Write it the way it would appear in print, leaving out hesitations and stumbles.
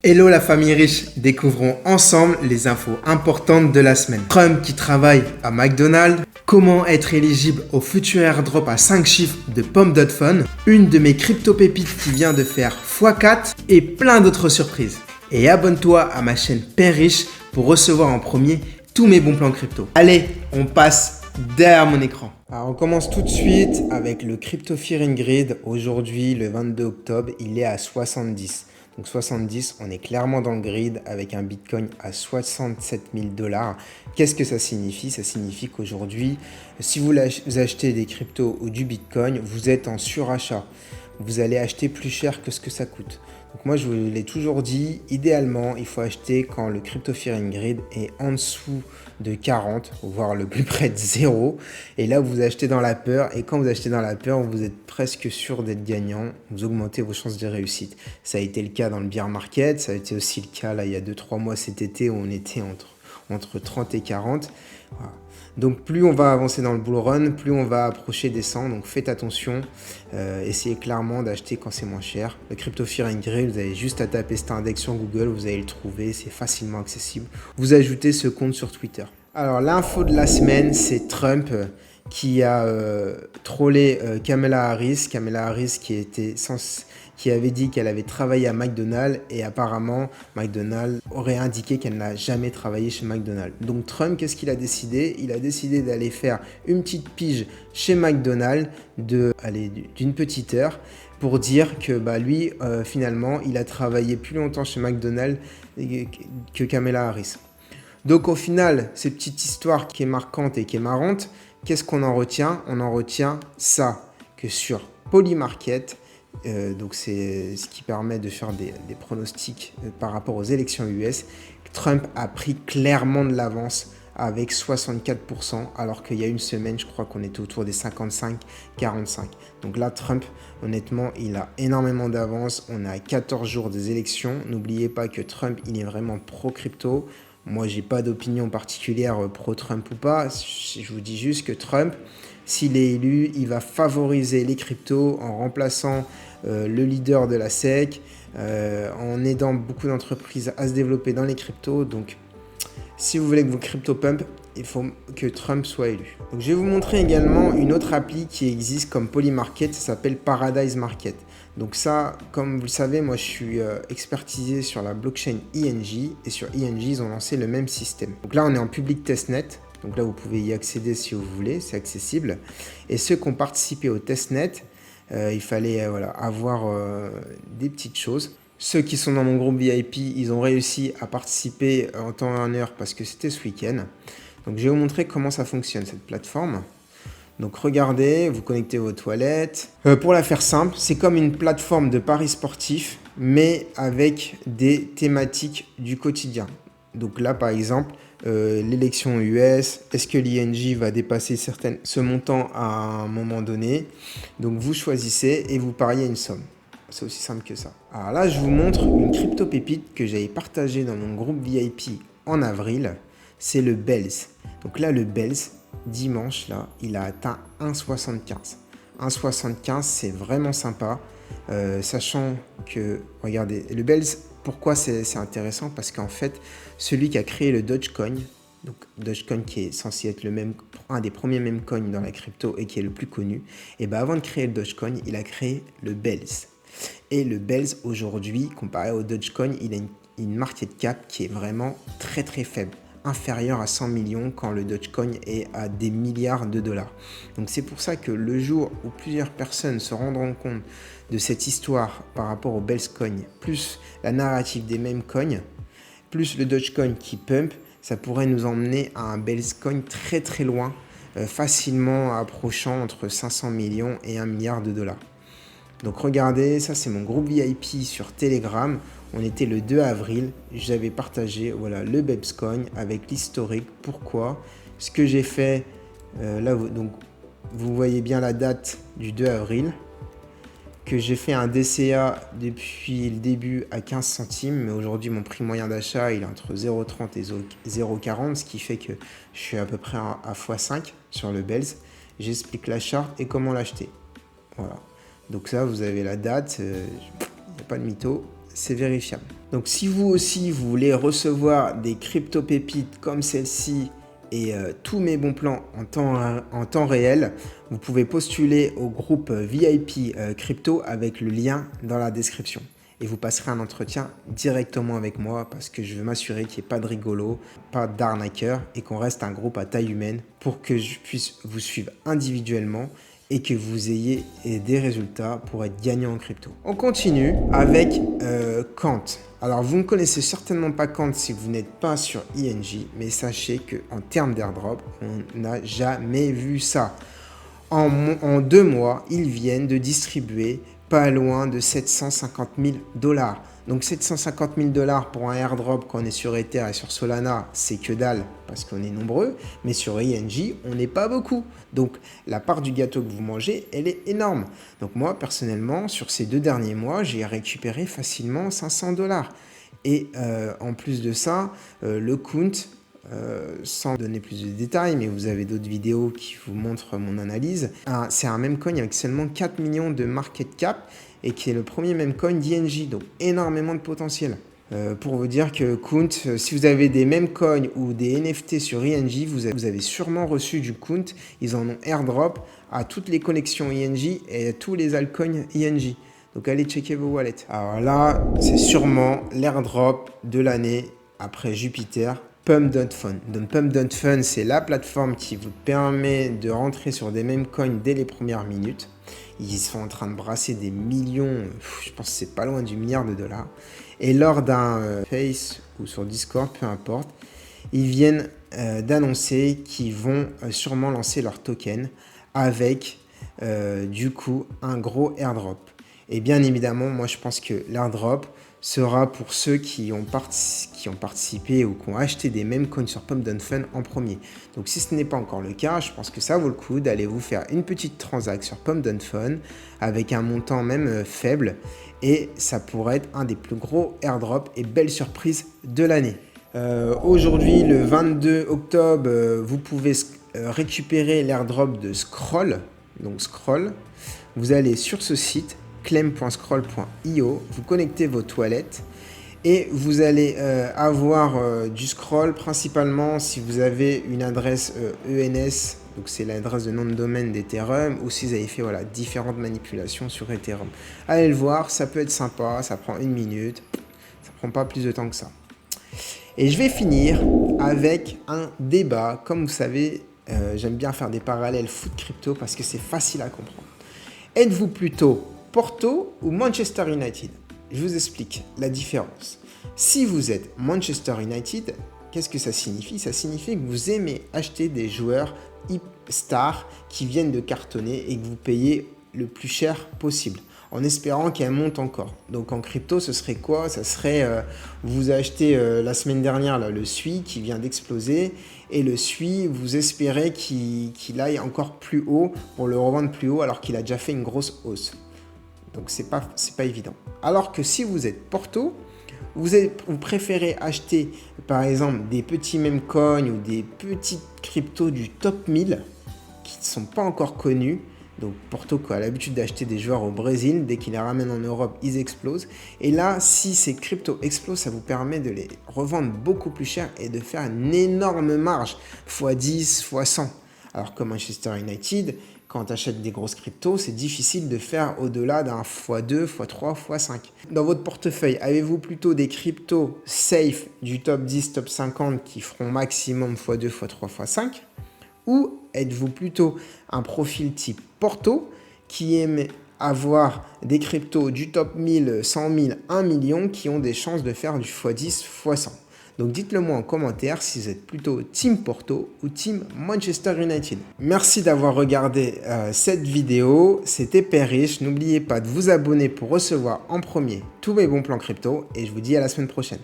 Hello la famille riche, découvrons ensemble les infos importantes de la semaine. Trump qui travaille à McDonald's, comment être éligible au futur airdrop à 5 chiffres de Pump.Fun, une de mes crypto-pépites qui vient de faire x4 et plein d'autres surprises. Et abonne-toi à ma chaîne Père Riche pour recevoir en premier tous mes bons plans crypto. Allez, on passe derrière mon écran. Alors on commence tout de suite avec le Crypto Fear and Greed. Aujourd'hui, le 22 octobre, il est à 70. Donc 70, on est clairement dans le grid avec un Bitcoin à 67 000 $. Qu'est-ce que ça signifie? Ça signifie qu'aujourd'hui, si vous achetez des cryptos ou du Bitcoin, vous êtes en surachat. Vous allez acheter plus cher que ce que ça coûte. Donc moi, je vous l'ai toujours dit, idéalement, il faut acheter quand le Crypto Fear and Greed est en dessous de 40, voire le plus près de 0. Et là, vous achetez dans la peur. Et quand vous achetez dans la peur, vous êtes presque sûr d'être gagnant. Vous augmentez vos chances de réussite. Ça a été le cas dans le bear market. Ça a été aussi le cas là, il y a 2-3 mois cet été où on était entre 30 et 40. Voilà. Donc plus on va avancer dans le bull run, plus on va approcher des 100. Donc faites attention. Essayez clairement d'acheter quand c'est moins cher. Le Crypto Fear and Greed, vous avez juste à taper cet index sur Google. Vous allez le trouver. C'est facilement accessible. Vous ajoutez ce compte sur Twitter. Alors l'info de la semaine, c'est Trump qui a trollé Kamala Harris. Kamala Harris qui avait dit qu'elle avait travaillé à McDonald's et apparemment McDonald's aurait indiqué qu'elle n'a jamais travaillé chez McDonald's. Donc Trump, qu'est-ce qu'il a décidé? Il a décidé d'aller faire une petite pige chez McDonald's d'une petite heure pour dire que lui, finalement, il a travaillé plus longtemps chez McDonald's que Kamala Harris. Donc au final, cette petite histoire qui est marquante et qui est marrante, qu'est-ce qu'on en retient? On en retient ça, que sur Polymarket, donc c'est ce qui permet de faire des pronostics par rapport aux élections US, Trump a pris clairement de l'avance avec 64%, alors qu'il y a une semaine, je crois qu'on était autour des 55-45. Donc là, Trump, honnêtement, il a énormément d'avance. On est à 14 jours des élections. N'oubliez pas que Trump, il est vraiment pro-crypto. Moi, j'ai pas d'opinion particulière pro-Trump ou pas. Je vous dis juste que Trump, s'il est élu, il va favoriser les cryptos en remplaçant le leader de la SEC, en aidant beaucoup d'entreprises à se développer dans les cryptos. Donc, si vous voulez que vos cryptos pump, il faut que Trump soit élu. Donc, je vais vous montrer également une autre appli qui existe comme Polymarket. Ça s'appelle Paradise Market. Donc ça, comme vous le savez, moi je suis expertisé sur la blockchain INJ et sur INJ, ils ont lancé le même système. Donc là, on est en public testnet. Donc là, vous pouvez y accéder si vous voulez, c'est accessible. Et ceux qui ont participé au testnet, il fallait avoir des petites choses. Ceux qui sont dans mon groupe VIP, ils ont réussi à participer en temps et en heure parce que c'était ce week-end. Donc je vais vous montrer comment ça fonctionne, cette plateforme. Donc regardez, vous connectez vos toilettes. Pour la faire simple, c'est comme une plateforme de paris sportifs, mais avec des thématiques du quotidien. Donc là, par exemple, l'élection US, est-ce que l'INJ va dépasser ce montant à un moment donné? Donc vous choisissez et vous pariez une somme. C'est aussi simple que ça. Alors là, je vous montre une crypto pépite que j'avais partagée dans mon groupe VIP en avril. C'est le Bells. Donc là, le Bells, dimanche, là, il a atteint 1,75. 1,75, c'est vraiment sympa. Sachant que, regardez, le Bells, pourquoi c'est intéressant? Parce qu'en fait, celui qui a créé le Dogecoin, donc Dogecoin qui est censé être un des premiers meme coins dans la crypto et qui est le plus connu, et avant de créer le Dogecoin, il a créé le Bells. Et le Bells, aujourd'hui, comparé au Dogecoin, il a une market cap qui est vraiment très très faible, inférieur à 100 millions quand le Dogecoin est à des milliards de dollars. Donc c'est pour ça que le jour où plusieurs personnes se rendront compte de cette histoire par rapport au Bells coin, plus la narrative des meme coins, plus le Dogecoin qui pump, ça pourrait nous emmener à un Bells coin très très loin, facilement approchant entre 500 millions et 1 milliard de dollars. Donc regardez, ça c'est mon groupe VIP sur Telegram. On était le 2 avril, j'avais partagé le Bebscoin avec l'historique. Pourquoi? Ce que j'ai fait, là donc, vous voyez bien la date du 2 avril, que j'ai fait un DCA depuis le début à 15 centimes, mais aujourd'hui mon prix moyen d'achat il est entre 0,30 et 0,40, ce qui fait que je suis à peu près à x5 sur le Bells. J'explique la charte et comment l'acheter. Voilà. Donc ça, vous avez la date, il n'y a pas de mytho. c'est vérifiable. Donc si vous aussi, vous voulez recevoir des crypto-pépites comme celle-ci et tous mes bons plans en temps réel, vous pouvez postuler au groupe VIP Crypto avec le lien dans la description. Et vous passerez un entretien directement avec moi parce que je veux m'assurer qu'il n'y ait pas de rigolo, pas d'arnaqueur et qu'on reste un groupe à taille humaine pour que je puisse vous suivre individuellement et que vous ayez des résultats pour être gagnant en crypto. On continue avec Quant. Alors, vous ne connaissez certainement pas Quant si vous n'êtes pas sur INJ, mais sachez qu'en termes d'airdrop, on n'a jamais vu ça. En 2 mois, ils viennent de distribuer pas loin de 750 000 $. Donc 750 000 $ pour un airdrop quand on est sur Ether et sur Solana, c'est que dalle parce qu'on est nombreux, mais sur INJ, on n'est pas beaucoup. Donc la part du gâteau que vous mangez, elle est énorme. Donc moi, personnellement, sur ces 2 derniers mois, j'ai récupéré facilement 500 $. Et en plus de ça, le Quant, sans donner plus de détails, mais vous avez d'autres vidéos qui vous montrent mon analyse. C'est un meme coin avec seulement 4 millions de market cap et qui est le premier meme coin d'INJ, donc énormément de potentiel. Pour vous dire que Quant, si vous avez des meme coins ou des NFT sur INJ, vous avez sûrement reçu du Quant. Ils en ont airdrop à toutes les collections INJ et à tous les altcoins INJ. Donc allez checker vos wallets. Alors là, c'est sûrement l'airdrop de l'année après Jupiter. Pump.fun. Donc Pump.fun, c'est la plateforme qui vous permet de rentrer sur des meme coins dès les premières minutes. Ils sont en train de brasser des millions, je pense que c'est pas loin du milliard de dollars. Et lors d'un Face ou sur Discord, peu importe, ils viennent d'annoncer qu'ils vont sûrement lancer leur token avec du coup un gros airdrop. Et bien évidemment, moi je pense que l'airdrop sera pour ceux qui ont participé ou qui ont acheté des meme coins sur Pump.fun en premier. Donc si ce n'est pas encore le cas, je pense que ça vaut le coup d'aller vous faire une petite transaction sur Pump.fun avec un montant même faible et ça pourrait être un des plus gros airdrops et belle surprise de l'année. Aujourd'hui, le 22 octobre, vous pouvez récupérer l'airdrop de Scroll. Donc Scroll, vous allez sur ce site claim.scroll.io, vous connectez vos toilettes et vous allez avoir du scroll principalement si vous avez une adresse ENS, donc c'est l'adresse de nom de domaine d'Ethereum, ou si vous avez fait différentes manipulations sur Ethereum. Allez le voir, ça peut être sympa, ça prend 1 minute, ça prend pas plus de temps que ça. Et je vais finir avec un débat. Comme vous savez, j'aime bien faire des parallèles foot crypto parce que c'est facile à comprendre. Êtes-vous plutôt Porto ou Manchester United? Je vous explique la différence. Si vous êtes Manchester United, qu'est-ce que ça signifie? Ça signifie que vous aimez acheter des joueurs stars qui viennent de cartonner et que vous payez le plus cher possible en espérant qu'elle monte encore. Donc en crypto, ce serait quoi? Ça serait, vous achetez la semaine dernière là, le SUI qui vient d'exploser et le SUI, vous espérez qu'il aille encore plus haut pour le revendre plus haut alors qu'il a déjà fait une grosse hausse. Donc c'est pas évident. Alors que si vous êtes Porto, vous préférez acheter par exemple des petits meme coins ou des petites cryptos du top 1000 qui ne sont pas encore connus. Donc Porto qui a l'habitude d'acheter des joueurs au Brésil, dès qu'ils les ramènent en Europe, ils explosent. Et là, si ces cryptos explosent, ça vous permet de les revendre beaucoup plus cher et de faire une énorme marge, x10, x100. Alors que Manchester United, quand tu achètes des grosses cryptos, c'est difficile de faire au-delà d'un x2, x3, x5. Dans votre portefeuille, avez-vous plutôt des cryptos safe du top 10, top 50 qui feront maximum x2, x3, x5 ? Ou êtes-vous plutôt un profil type Porto qui aime avoir des cryptos du top 1000, 100 000, 1 million qui ont des chances de faire du x10, x100 ? Donc dites-le moi en commentaire si vous êtes plutôt Team Porto ou Team Manchester United. Merci d'avoir regardé cette vidéo, c'était Père Riche. N'oubliez pas de vous abonner pour recevoir en premier tous mes bons plans crypto et je vous dis à la semaine prochaine.